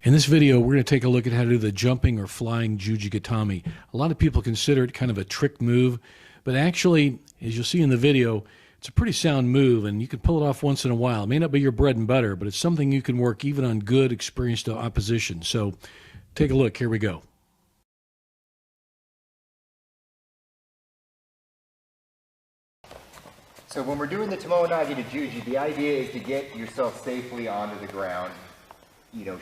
In this video, we're going to take a look at how to do the jumping or flying Juji Gatame. A lot of people consider it kind of a trick move, but actually, as you'll see in the video, it's a pretty sound move, and you can pull it off once in a while. It may not be your bread and butter, but it's something you can work even on good, experienced opposition. So take a look. Here we go. So when we're doing the Tomoe-nage to Juji, the idea is to get yourself safely onto the ground,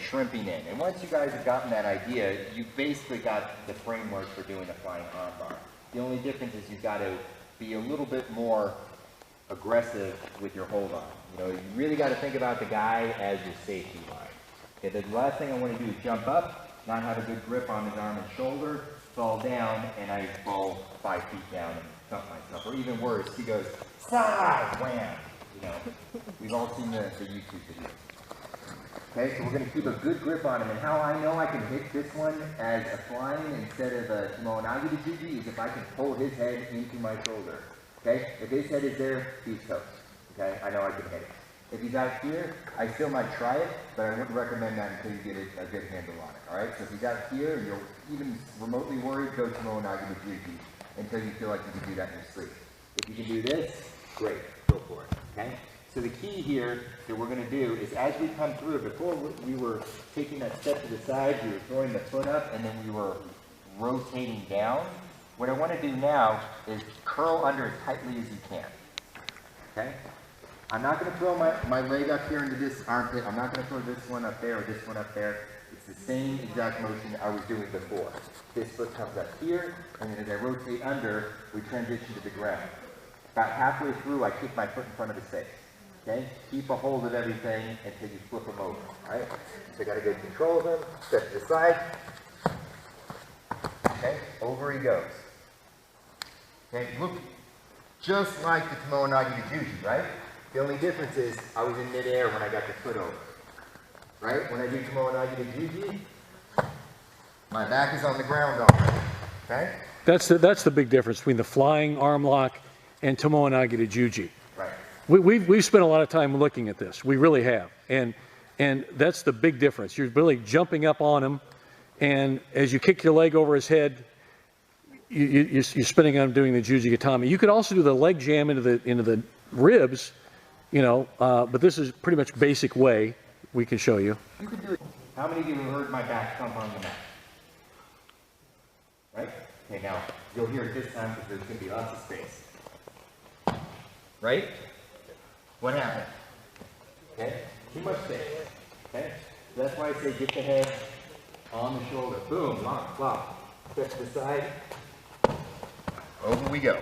shrimping in. And once you guys have gotten that idea, you've basically got the framework for doing a flying armbar. The only difference is you've got to be a little bit more aggressive with your hold on. You really got to think about the guy as your safety line. Okay, the last thing I want to do is jump up, not have a good grip on his arm and shoulder, fall down, and I fall 5 feet down and thump myself. Or even worse, he goes, side, wham! We've all seen the YouTube video. Okay, so we're going to keep a good grip on him, and how I know I can hit this one as a flying instead of a Tomoe-nage to Juji is if I can pull his head into my shoulder. Okay, if his head is there, he's toast. Okay, I know I can hit it. If he's out here, I still might try it, but I wouldn't recommend that until you get a good handle on it. All right, so if he's out here and you're even remotely worried, go Tomoe-nage to Juji until you feel like you can do that in your sleep. If you can do this, great, go for it. Okay. So the key here that we're going to do is as we come through, before we were taking that step to the side, we were throwing the foot up, and then we were rotating down. What I want to do now is curl under as tightly as you can. Okay? I'm not going to throw my leg up here into this armpit. I'm not going to throw this one up there or this one up there. It's the same exact motion I was doing before. This foot comes up here, and then as I rotate under, we transition to the ground. About halfway through, I kick my foot in front of his face. Okay? Keep a hold of everything until you flip them over. All right? So I got to get control of him. Step to the side. Okay? Over he goes. Okay? Look, just like the Tomoe-nage to Juji, right? The only difference is I was in midair when I got the foot over. Right? When I do Tomoe-nage to Juji, my back is on the ground already. Okay? That's the big difference between the flying arm lock and Tomoe-nage to Juji. Right. We've spent a lot of time looking at this. We really have. And that's the big difference. You're really jumping up on him, and as you kick your leg over his head, you're spinning on him doing the Juji Gatame. You could also do the leg jam into the ribs, but this is pretty much basic way we can show you. You can do it. How many of you have heard my back thump on the mat? Right? Okay, now you'll hear it this time because there's going to be lots of space. Right? What happened? Okay? Too much space. Okay? So that's why I say get the head on the shoulder. Boom, lock, flop. Step to the side. Over we go.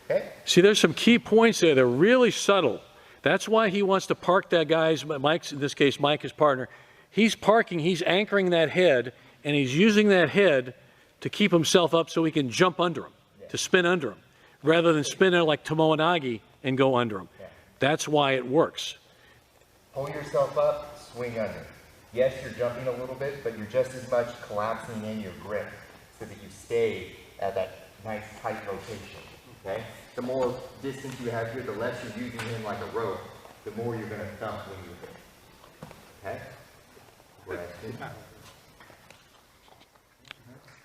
Okay? See, there's some key points there. They're really subtle. That's why he wants to park that guy's, Mike's, in this case, Mike, his partner. He's parking, he's anchoring that head, and he's using that head to keep himself up so he can jump under him, to spin under him, rather than spin there like Tomoe-nage and go under him. That's why it works. Pull yourself up, swing under. Yes, you're jumping a little bit, but you're just as much collapsing in your grip so that you stay at that nice tight rotation. Okay? The more distance you have here, the less you're using him like a rope, the more you're going to thump when you hit. Okay?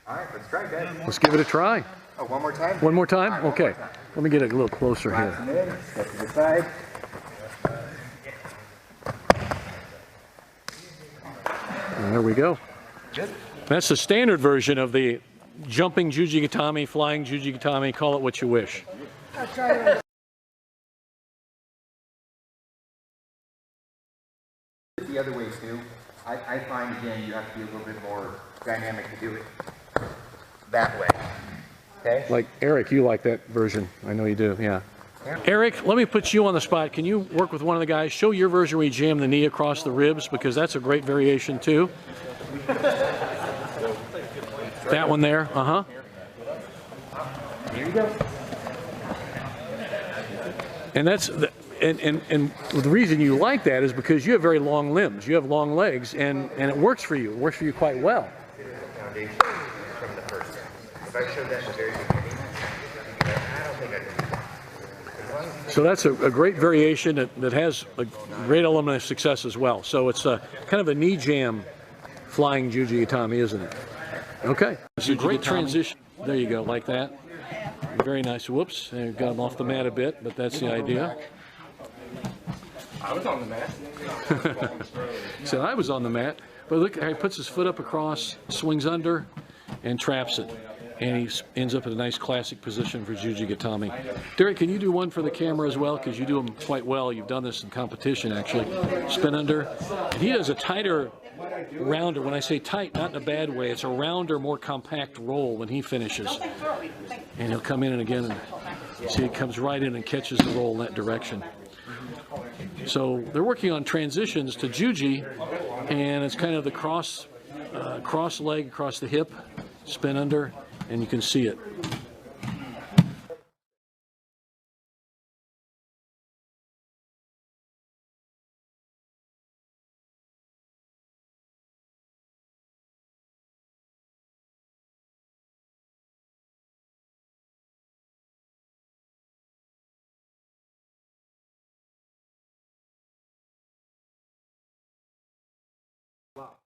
All right, let's try that. Let's give it a try. Oh, one more time? One more time? Right, okay. More time. Let me get a little closer Collapse here. him in, step to the side. And there we go. Good. That's the standard version of the jumping Juji Gatame, flying Juji Gatame, call it what you wish. The other way too, I find again you have to be a little bit more dynamic to do it that way. Okay? Like Eric, you like that version. I know you do, yeah. Eric, let me put you on the spot. Can you work with one of the guys? Show your version where you jam the knee across the ribs, because that's a great variation too. That one there, uh-huh. Here you go. And that's and the reason you like that is because you have very long limbs. You have long legs, and it works for you. It works for you quite well. Foundation from the first step. If I showed that in the very beginning, I don't think I could. So that's a great variation that has a great element of success as well. So it's kind of a knee jam flying Juji Gatame, isn't it? Okay. It's a great transition. There you go, like that. Very nice. Whoops, I got him off the mat a bit, but that's the idea. I was on the mat. So I was on the mat, but look how he puts his foot up across, swings under, and traps it. And he ends up in a nice classic position for Juji Gatame. Derek, can you do one for the camera as well? Because you do them quite well. You've done this in competition, actually. Spin under. And he does a tighter, rounder. When I say tight, not in a bad way. It's a rounder, more compact roll when he finishes. And he'll come in and again, and see, he comes right in and catches the roll in that direction. So they're working on transitions to Juji, and it's kind of the cross leg across the hip, spin under, and you can see it. Wow.